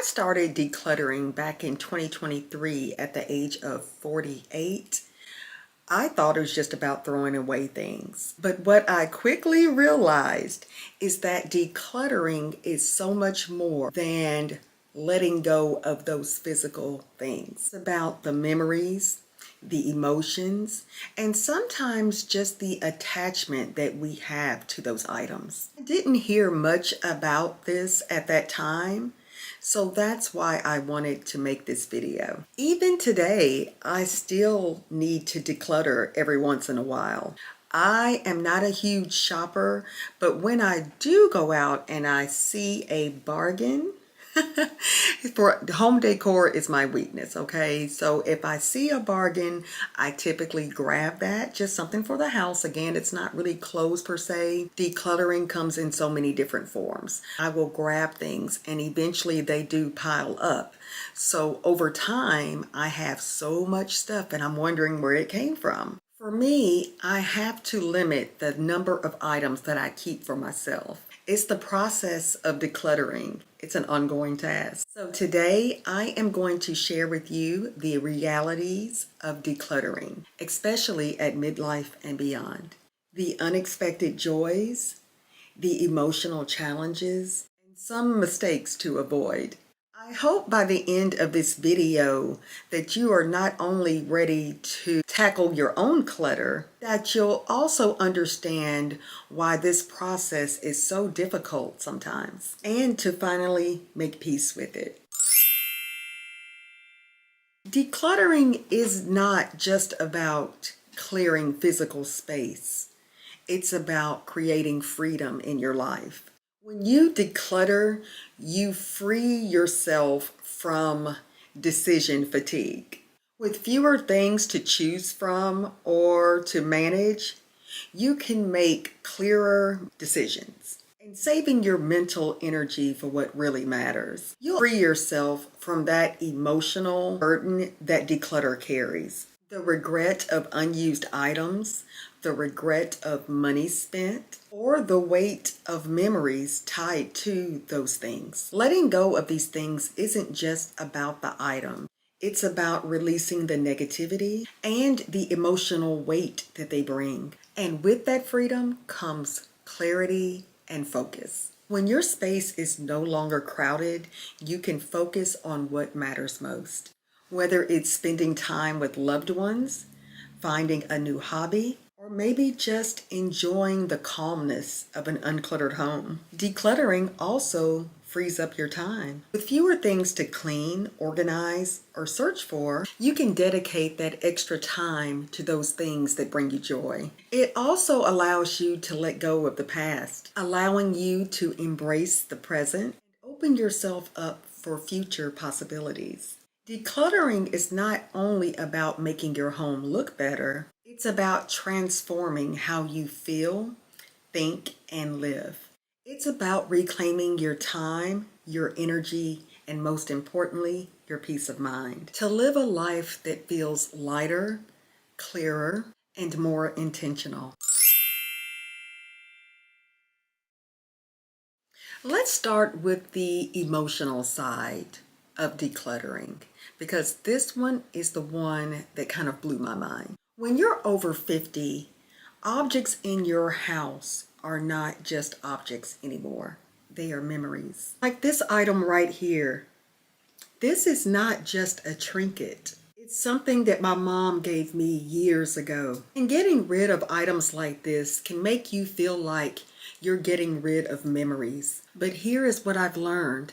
started decluttering back in 2023 at the age of 48. I thought it was just about throwing away things. But what I quickly realized is that decluttering is so much more than letting go of those physical things. It's about the memories, the emotions, and sometimes just the attachment that we have to those items. I didn't hear much about this at that time, so that's why I wanted to make this video. Even today, I still need to declutter every once in a while. I am not a huge shopper, but when I do go out and I see a bargain, for home decor is my weakness, okay? So if I see a bargain, I typically grab that, just something for the house. Again, it's not really clothes per se. Decluttering comes in so many different forms. I will grab things and eventually they do pile up. So over time, I have so much stuff and I'm wondering where it came from. For me, I have to limit the number of items that I keep for myself. It's the process of decluttering. It's an ongoing task. So today I am going to share with you the realities of decluttering, especially at midlife and beyond. The unexpected joys, the emotional challenges, and some mistakes to avoid. I hope by the end of this video that you are not only ready to tackle your own clutter, that you'll also understand why this process is so difficult sometimes, and to finally make peace with it. Decluttering is not just about clearing physical space. It's about creating freedom in your life. When you declutter, you free yourself from decision fatigue. With fewer things to choose from or to manage, you can make clearer decisions and saving your mental energy for what really matters. You'll free yourself from that emotional burden that declutter carries. The regret of unused items, the regret of money spent, or the weight of memories tied to those things. Letting go of these things isn't just about the item. It's about releasing the negativity and the emotional weight that they bring. And with that freedom comes clarity and focus. When your space is no longer crowded, you can focus on what matters most. Whether it's spending time with loved ones, finding a new hobby, or maybe just enjoying the calmness of an uncluttered home. Decluttering also frees up your time. With fewer things to clean, organize, or search for, you can dedicate that extra time to those things that bring you joy. It also allows you to let go of the past, allowing you to embrace the present and open yourself up for future possibilities. Decluttering is not only about making your home look better, it's about transforming how you feel, think, and live. It's about reclaiming your time, your energy, and most importantly, your peace of mind. To live a life that feels lighter, clearer, and more intentional. Let's start with the emotional side of decluttering, because this one is the one that kind of blew my mind. When you're over 50, objects in your house are not just objects anymore. They are memories. Like this item right here. This is not just a trinket. It's something that my mom gave me years ago. And getting rid of items like this can make you feel like you're getting rid of memories. But here is what I've learned.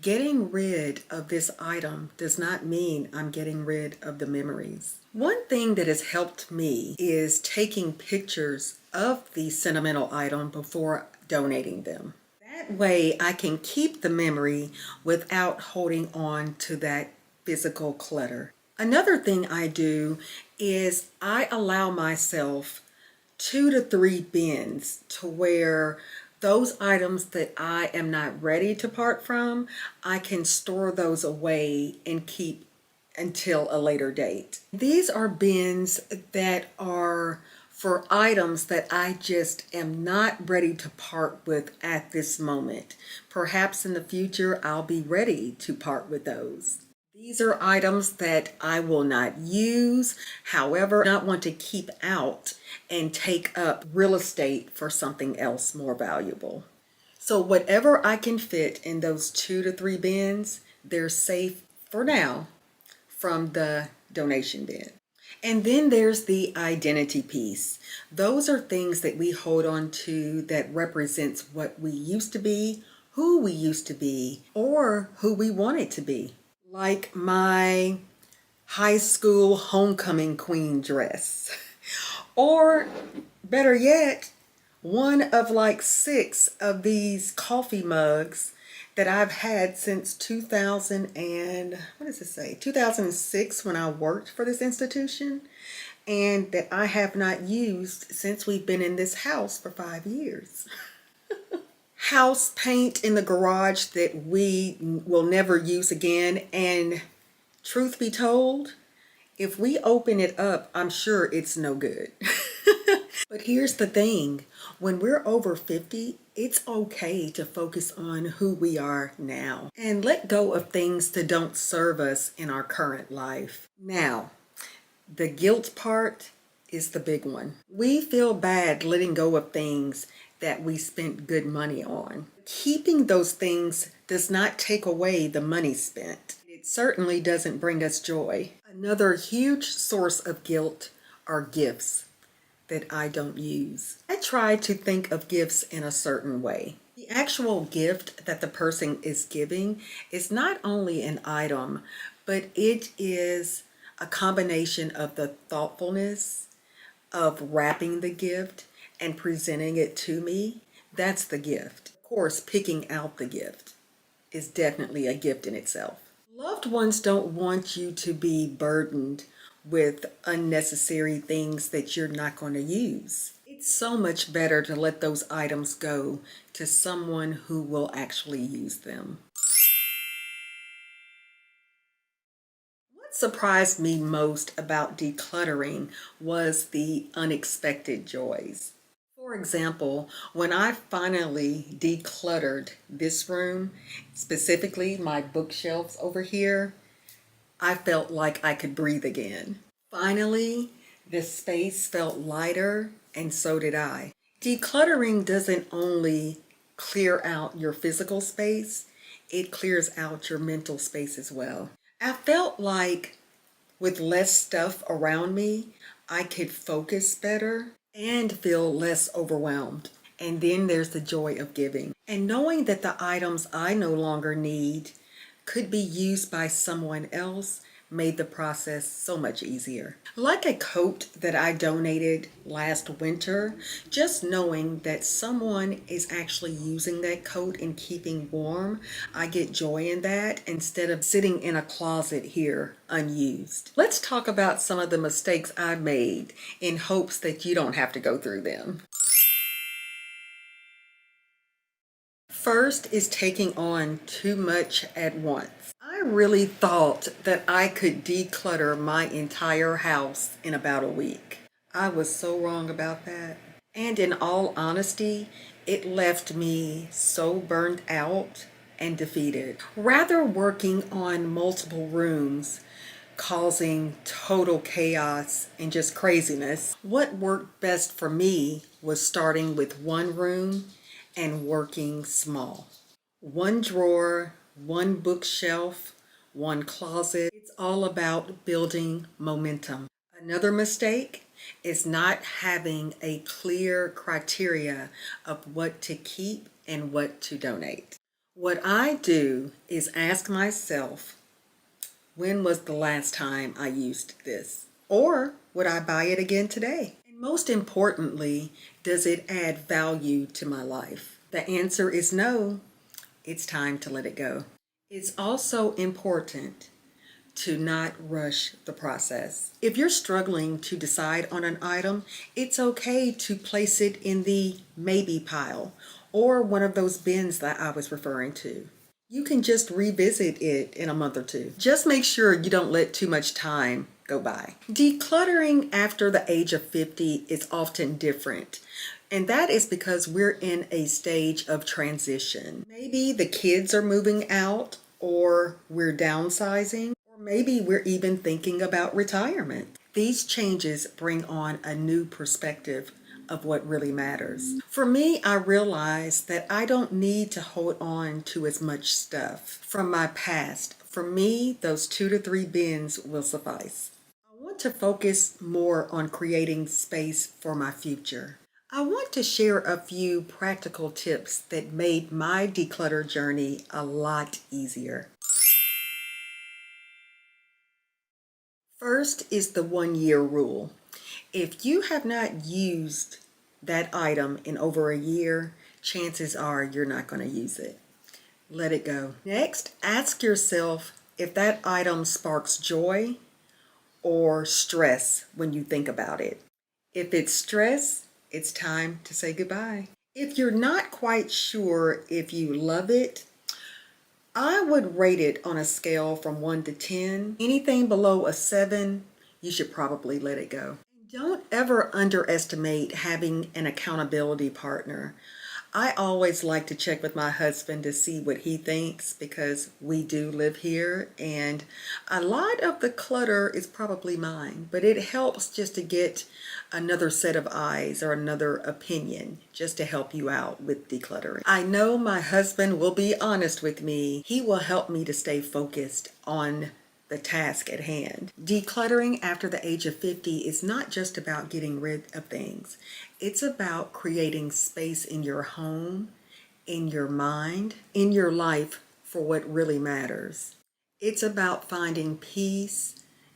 Getting rid of this item does not mean I'm getting rid of the memories. One thing that has helped me is taking pictures of the sentimental item before donating them. That way I can keep the memory without holding on to that physical clutter. Another thing I do is I allow myself 2 to 3 bins to where those items that I am not ready to part from, I can store those away and keep until a later date. These are bins that are for items that I just am not ready to part with at this moment. Perhaps in the future, I'll be ready to part with those. These are items that I will not use, however, not want to keep out and take up real estate for something else more valuable. So whatever I can fit in those 2 to 3 bins, they're safe for now from the donation bin. And then there's the identity piece. Those are things that we hold on to that represents what we used to be, who we used to be, or who we wanted to be. Like my high school homecoming queen dress. Or better yet, one of like 6 of these coffee mugs that I've had since 2000 and what does it say? 2006 when I worked for this institution, and that I have not used since we've been in this house for 5 years. House paint in the garage that we will never use again, and truth be told, if we open it up, I'm sure it's no good. But here's the thing, when we're over 50, it's okay to focus on who we are now and let go of things that don't serve us in our current life. Now, the guilt part is the big one. We feel bad letting go of things that we spent good money on. Keeping those things does not take away the money spent. It certainly doesn't bring us joy. Another huge source of guilt are gifts that I don't use. I try to think of gifts in a certain way. The actual gift that the person is giving is not only an item, but it is a combination of the thoughtfulness of wrapping the gift and presenting it to me. That's the gift. Of course, picking out the gift is definitely a gift in itself. Loved ones don't want you to be burdened with unnecessary things that you're not going to use. It's so much better to let those items go to someone who will actually use them. What surprised me most about decluttering was the unexpected joys. For example, when I finally decluttered this room, specifically my bookshelves over here, I felt like I could breathe again. Finally, the space felt lighter, and so did I. Decluttering doesn't only clear out your physical space, it clears out your mental space as well. I felt like with less stuff around me, I could focus better and feel less overwhelmed. And then there's the joy of giving. And knowing that the items I no longer need could be used by someone else made the process so much easier. Like a coat that I donated last winter, just knowing that someone is actually using that coat and keeping warm, I get joy in that instead of sitting in a closet here unused. Let's talk about some of the mistakes I made in hopes that you don't have to go through them. First is taking on too much at once. I really thought that I could declutter my entire house in about a week. I was so wrong about that. And in all honesty, it left me so burnt out and defeated. Rather working on multiple rooms, causing total chaos and just craziness, what worked best for me was starting with one room and working small. One drawer, one bookshelf, one closet. It's all about building momentum. Another mistake is not having a clear criteria of what to keep and what to donate. What I do is ask myself, when was the last time I used this? Or would I buy it again today? And most importantly, does it add value to my life? The answer is no. It's time to let it go. It's also important to not rush the process. If you're struggling to decide on an item, it's okay to place it in the maybe pile or one of those bins that I was referring to. You can just revisit it in a month or two. Just make sure you don't let too much time go go by. Decluttering after the age of 50 is often different. And that is because we're in a stage of transition. Maybe the kids are moving out, or we're downsizing, or maybe we're even thinking about retirement. These changes bring on a new perspective of what really matters. For me, I realized that I don't need to hold on to as much stuff from my past. For me, those 2 to 3 bins will suffice. I want to focus more on creating space for my future. I want to share a few practical tips that made my declutter journey a lot easier. First is the 1 year rule. If you have not used that item in over a year, chances are you're not going to use it. Let it go. Next, ask yourself if that item sparks joy or stress when you think about it. If it's stress, it's time to say goodbye. If you're not quite sure if you love it, I would rate it on a scale from 1 to 10. Anything below a 7, you should probably let it go. Don't ever underestimate having an accountability partner. I always like to check with my husband to see what he thinks, because we do live here and a lot of the clutter is probably mine, but it helps just to get another set of eyes or another opinion just to help you out with decluttering. I know my husband will be honest with me. He will help me to stay focused on the task at hand. Decluttering after the age of 50 is not just about getting rid of things. It's about creating space in your home, in your mind, in your life for what really matters. It's about finding peace,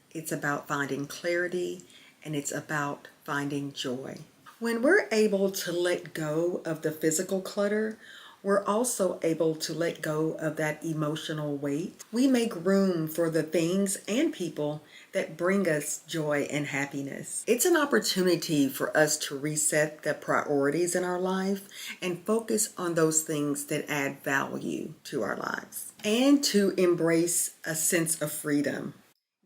it's about finding clarity, and it's about finding joy. When we're able to let go of the physical clutter, we're also able to let go of that emotional weight. We make room for the things and people that bring us joy and happiness. It's an opportunity for us to reset the priorities in our life and focus on those things that add value to our lives, and to embrace a sense of freedom.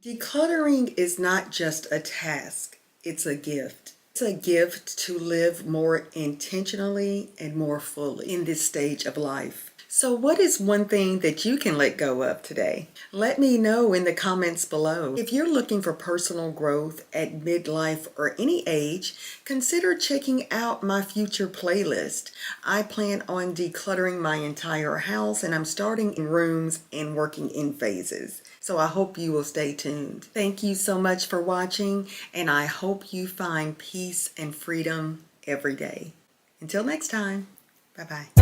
Decluttering is not just a task, it's a gift. It's a gift to live more intentionally and more fully in this stage of life. So what is one thing that you can let go of today? Let me know in the comments below. If you're looking for personal growth at midlife or any age, consider checking out my future playlist. I plan on decluttering my entire house, and I'm starting in rooms and working in phases. So I hope you will stay tuned. Thank you so much for watching, and I hope you find peace and freedom every day. Until next time, bye-bye.